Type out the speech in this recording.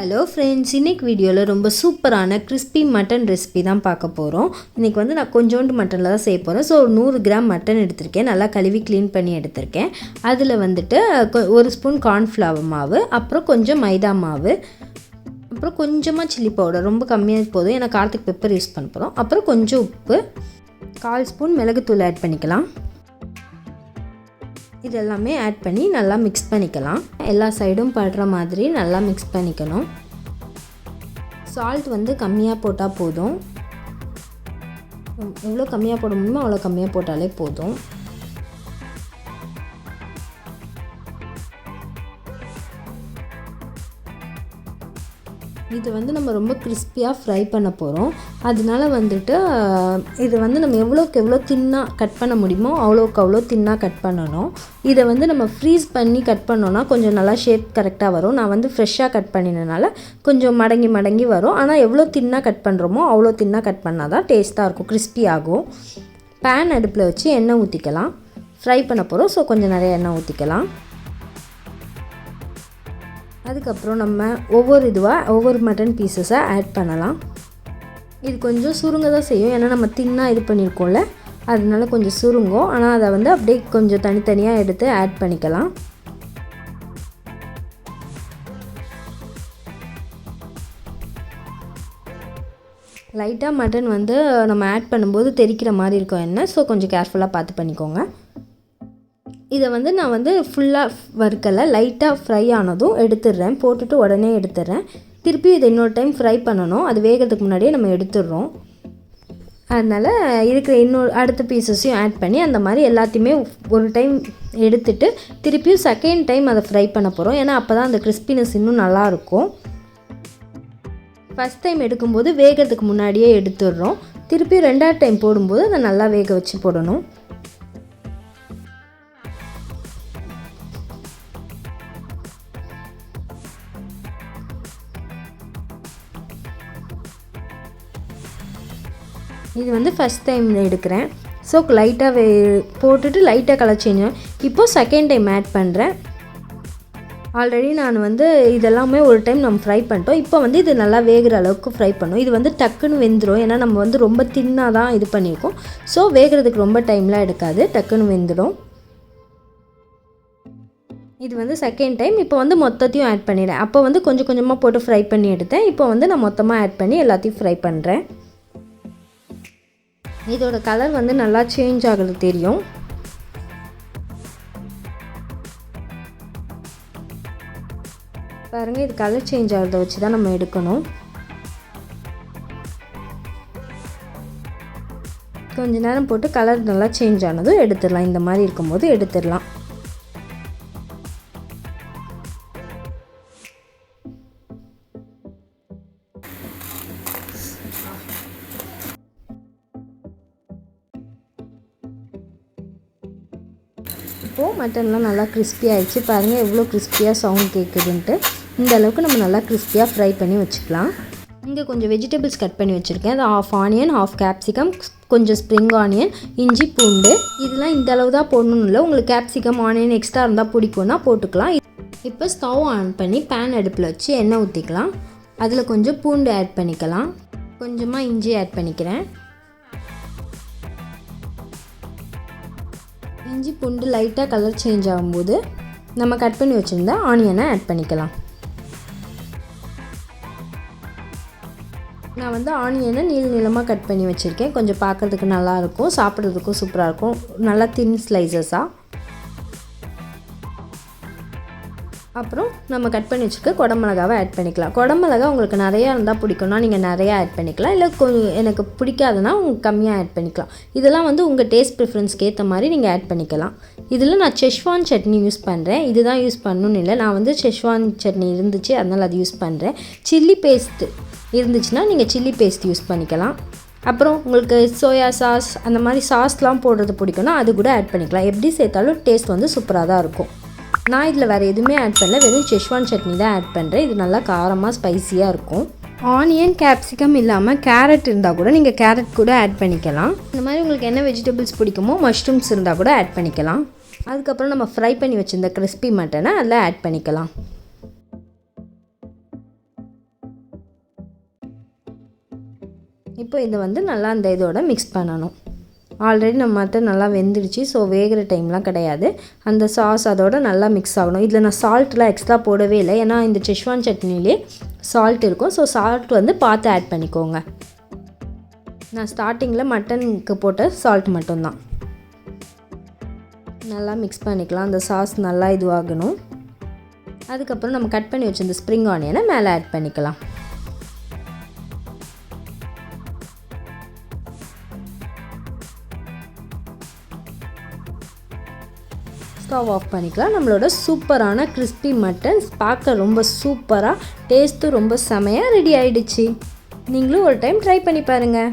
Hello friends, இன்றைக்கி வீடியோவில் ரொம்ப சூப்பரான கிறிஸ்பி மட்டன் ரெசிபி தான் பார்க்க போகிறோம். இன்றைக்கி வந்து நான் கொஞ்சோண்டு மட்டனில் தான் செய்ய போகிறேன். ஸோ 100 கிராம் மட்டன் எடுத்திருக்கேன். நல்லா கழுவி க்ளீன் பண்ணி எடுத்திருக்கேன். அதில் வந்துட்டு 1 ஸ்பூன் கார்ன்ஃப்ளவர் மாவு, அப்புறம் கொஞ்சம் மைதா மாவு, அப்புறம் கொஞ்சமாக சில்லி பவுடர், ரொம்ப கம்மியாக போதும் ஏன்னா காரத்துக்கு பெப்பர் யூஸ் பண்ண போகிறோம். அப்புறம் கொஞ்சம் உப்பு, 1/4 ஸ்பூன் மிளகுத்தூள் ஆட் பண்ணிக்கலாம். இது எல்லாமே ஆட் பண்ணி நல்லா மிக்ஸ் பண்ணிக்கலாம். எல்லா சைடும் படுற மாதிரி நல்லா மிக்ஸ் பண்ணிக்கணும். சால்ட் வந்து கம்மியாக போட்டால் போதும். எவ்வளோ கம்மியாக போட முடியுமோ அவ்வளோ கம்மியாக போட்டாலே போதும். இது வந்து நம்ம ரொம்ப கிறிஸ்பியாக ஃப்ரை பண்ண போகிறோம். அதனால வந்துட்டு இது வந்து நம்ம எவ்வளோக்கு எவ்வளோ தின்னாக கட் பண்ண முடியுமோ அவ்வளோக்கு அவ்வளோ தின்னாக கட் பண்ணணும். இதை வந்து நம்ம ஃப்ரீஸ் பண்ணி கட் பண்ணோன்னா கொஞ்சம் நல்லா ஷேப் கரெக்டாக வரும். நான் வந்து ஃப்ரெஷ்ஷாக கட் பண்ணினதுனால கொஞ்சம் மடங்கி வரும். ஆனால் எவ்வளோ தின்னாக கட் பண்ணுறோமோ அவ்வளோ தின்னாக கட் பண்ணால் தான் டேஸ்ட்டாக இருக்கும், கிறிஸ்பி ஆகும். பேன் அடுப்பில் வச்சு எண்ணெய் ஊற்றிக்கலாம். ஃப்ரை பண்ண போகிறோம், ஸோ கொஞ்சம் நிறைய எண்ணெய் ஊற்றிக்கலாம். அதுக்கப்புறம் நம்ம ஒவ்வொரு மட்டன் பீசஸாக ஆட் பண்ணலாம். இது கொஞ்சம் சுருங்க தான் செய்யும், ஏன்னா நம்ம தின்னாக இது பண்ணியிருக்கோம்ல, அதனால கொஞ்சம் சுருங்கும். ஆனால் அதை வந்து அப்படியே கொஞ்சம் தனித்தனியாக எடுத்து ஆட் பண்ணிக்கலாம். லைட்டாக மட்டன் வந்து நம்ம ஆட் பண்ணும்போது தெறிக்கிற மாதிரி இருக்கும் எண்ணெய், ஸோ கொஞ்சம் கேர்ஃபுல்லாக பார்த்து பண்ணிக்கோங்க. இதை வந்து நான் வந்து ஃபுல்லாக வறுக்கலை, லைட்டாக ஃப்ரை ஆனதும் எடுத்துடுறேன். போட்டுட்டு உடனே எடுத்துடுறேன். திருப்பி இதை இன்னொரு டைம் ஃப்ரை பண்ணணும். அது வேகிறதுக்கு முன்னாடியே நம்ம எடுத்துடுறோம். அதனால் இருக்கிற அடுத்த பீசஸையும் ஆட் பண்ணி அந்த மாதிரி எல்லாத்தையுமே ஒரு டைம் எடுத்துட்டு திருப்பியும் செகண்ட் டைம் அதை ஃப்ரை பண்ண போகிறோம். ஏன்னா அப்போ தான் அந்த கிறிஸ்பினஸ் இன்னும் நல்லாயிருக்கும். ஃபஸ்ட் டைம் எடுக்கும்போது வேகிறதுக்கு முன்னாடியே எடுத்துடுறோம். திருப்பி 2வது டைம் போடும்போது அதை நல்லா வேக வச்சு போடணும். இது வந்து ஃபஸ்ட் டைம் எடுக்கிறேன். ஸோ லைட்டாக போட்டுட்டு லைட்டாக கலர் சேஞ்ச். இப்போது செகண்ட் டைம் ஆட் பண்ணுறேன். ஆல்ரெடி நான் வந்து இதெல்லாமே ஒரு டைம் நம்ம ஃப்ரை பண்ணிட்டோம். இப்போ வந்து இது நல்லா வேகிற அளவுக்கு ஃப்ரை பண்ணோம். இது வந்து டக்குன்னு வெந்துடும், ஏன்னா நம்ம வந்து ரொம்ப தின்னாக தான் இது பண்ணியிருக்கோம். ஸோ வேகிறதுக்கு ரொம்ப டைம்லாம் எடுக்காது, டக்குன்னு வெந்துடும். இது வந்து செகண்ட் டைம். இப்போ வந்து மொத்தத்தையும் ஆட் பண்ணிடுறேன். அப்போ வந்து கொஞ்சம் கொஞ்சமாக போட்டு ஃப்ரை பண்ணி எடுத்தேன். இப்போ வந்து நான் மொத்தமாக ஆட் பண்ணி எல்லாத்தையும் ஃப்ரை பண்ணுறேன். இதோட கலர் வந்து நல்லா சேஞ்ச் ஆகுறது தெரியும். பாருங்கள், இது கலர் சேஞ்ச் ஆகிறத வச்சு தான் நம்ம எடுக்கணும். கொஞ்ச நேரம் போட்டு கலர் நல்லா சேஞ்ச் ஆனதும் எடுத்துடலாம். இந்த மாதிரி இருக்கும்போது எடுத்துடலாம். இப்போது மட்டன்லாம் நல்லா கிறிஸ்பி ஆகிடுச்சு. பாருங்கள் எவ்வளோ கிறிஸ்பியாக சவுண்ட் கேட்குதுன்ட்டு. இந்த அளவுக்கு நம்ம நல்லா கிறிஸ்பியாக ஃப்ரை பண்ணி வச்சுக்கலாம். இங்கே கொஞ்சம் வெஜிடபிள்ஸ் கட் பண்ணி வச்சுருக்கேன். அது 1/2 ஆனியன், 1/2 கேப்சிகம், கொஞ்சம் ஸ்ப்ரிங் ஆனியன், இஞ்சி, பூண்டு. இதெல்லாம் இந்த அளவு தான் போடணும்னு இல்லை. உங்களுக்கு கேப்சிகம், ஆனியன் எக்ஸ்ட்ரா இருந்தால் பிடிக்கும்னா போட்டுக்கலாம். இப்போ ஸ்டவ் ஆன் பண்ணி பேன் அடுப்பில் வச்சு எண்ணெய் ஊற்றிக்கலாம். அதில் கொஞ்சம் பூண்டு ஆட் பண்ணிக்கலாம். கொஞ்சமாக இஞ்சி ஆட் பண்ணிக்கிறேன். இஞ்சி பூண்டு லைட்டாக கலர் சேஞ்ச் ஆகும்போது நம்ம கட் பண்ணி வச்சுருந்தா ஆனியனை ஆட் பண்ணிக்கலாம். நான் வந்து ஆனியனை நீளமாக கட் பண்ணி வச்சுருக்கேன். கொஞ்சம் பார்க்குறதுக்கு நல்லாயிருக்கும், சாப்பிட்றதுக்கும் சூப்பராக இருக்கும். நல்லா தின் ஸ்லைசஸாக. அப்புறம் நம்ம கட் பண்ணி வச்சுருக்க குடமிளகாவை ஆட் பண்ணிக்கலாம். குடமிளகா உங்களுக்கு நிறையா இருந்தால் பிடிக்கும்னா நீங்கள் நிறையா ஆட் பண்ணிக்கலாம். இல்லை எனக்கு பிடிக்காதுன்னா உங்களுக்கு கம்மியாக ஆட் பண்ணிக்கலாம். இதெல்லாம் வந்து உங்கள் டேஸ்ட் ப்ரிஃபரன்ஸ்க்கு ஏற்ற மாதிரி நீங்கள் ஆட் பண்ணிக்கலாம். இதில் நான் செஷ்வான் சட்னி யூஸ் பண்ணுறேன். இதுதான் யூஸ் பண்ணணும்னு இல்லை, நான் வந்து செஷ்வான் சட்னி இருந்துச்சு அதனால் அது யூஸ் பண்ணுறேன். சில்லி பேஸ்ட்டு இருந்துச்சுன்னா நீங்கள் சில்லி பேஸ்ட் யூஸ் பண்ணிக்கலாம். அப்புறம் உங்களுக்கு சோயா சாஸ் அந்த மாதிரி சாஸ்லாம் போடுறது பிடிக்கும்னா அது கூட ஆட் பண்ணிக்கலாம். எப்படி சேர்த்தாலும் டேஸ்ட் வந்து சூப்பராக தான் இருக்கும். நான் இதில் வேறு எதுவுமே ஆட் பண்ணல, வெறும் செஷ்வான் சட்னி தான் ஆட் பண்ணுறேன். இது நல்லா காரமாக ஸ்பைஸியாக இருக்கும். ஆனியன், கேப்சிகம் இல்லாமல் கேரட் இருந்தால் கூட நீங்கள் கேரட் கூட ஆட் பண்ணிக்கலாம். இந்த மாதிரி உங்களுக்கு என்ன வெஜிடபிள்ஸ் பிடிக்குமோ, மஷ்ரூம்ஸ் இருந்தால் கூட ஆட் பண்ணிக்கலாம். அதுக்கப்புறம் நம்ம ஃப்ரை பண்ணி வச்சுருந்த கிறிஸ்பி மட்டனை அதில் ஆட் பண்ணிக்கலாம். இப்போ இதை வந்து நல்லா அந்த இதோட மிக்ஸ் பண்ணணும். ஆல்ரெடி நம்ம மட்டன் நல்லா வெந்துடுச்சு, ஸோ வேகிற டைம்லாம் கிடையாது. அந்த சாஸ் அதோட நல்லா மிக்ஸ் ஆகணும். இதில் நான் சால்ட்லாம் எக்ஸ்ட்ரா போடவே இல்லை, ஏன்னா இந்த செஷ்வான் சட்னிலே சால்ட் இருக்கும். ஸோ சால்ட் வந்து பார்த்து ஆட் பண்ணிக்கோங்க. நான் ஸ்டார்டிங்கில் மட்டனுக்கு போட்ட சால்ட் மட்டும்தான். நல்லா மிக்ஸ் பண்ணிக்கலாம். அந்த சாஸ் நல்லா இதுவாகணும். அதுக்கப்புறம் நம்ம கட் பண்ணி வச்சு இந்த ஸ்ப்ரிங் ஆனியனை மேலே ஆட் பண்ணிக்கலாம். ஸ்டவ் ஆஃப் பண்ணிக்கலாம். நம்மளோட சூப்பரான கிறிஸ்பி மட்டன் பார்க்க ரொம்ப சூப்பராக, டேஸ்ட்டும் ரொம்ப செமையாக ரெடி ஆகிடுச்சு. நீங்களும் ஒரு டைம் ட்ரை பண்ணி பாருங்கள்.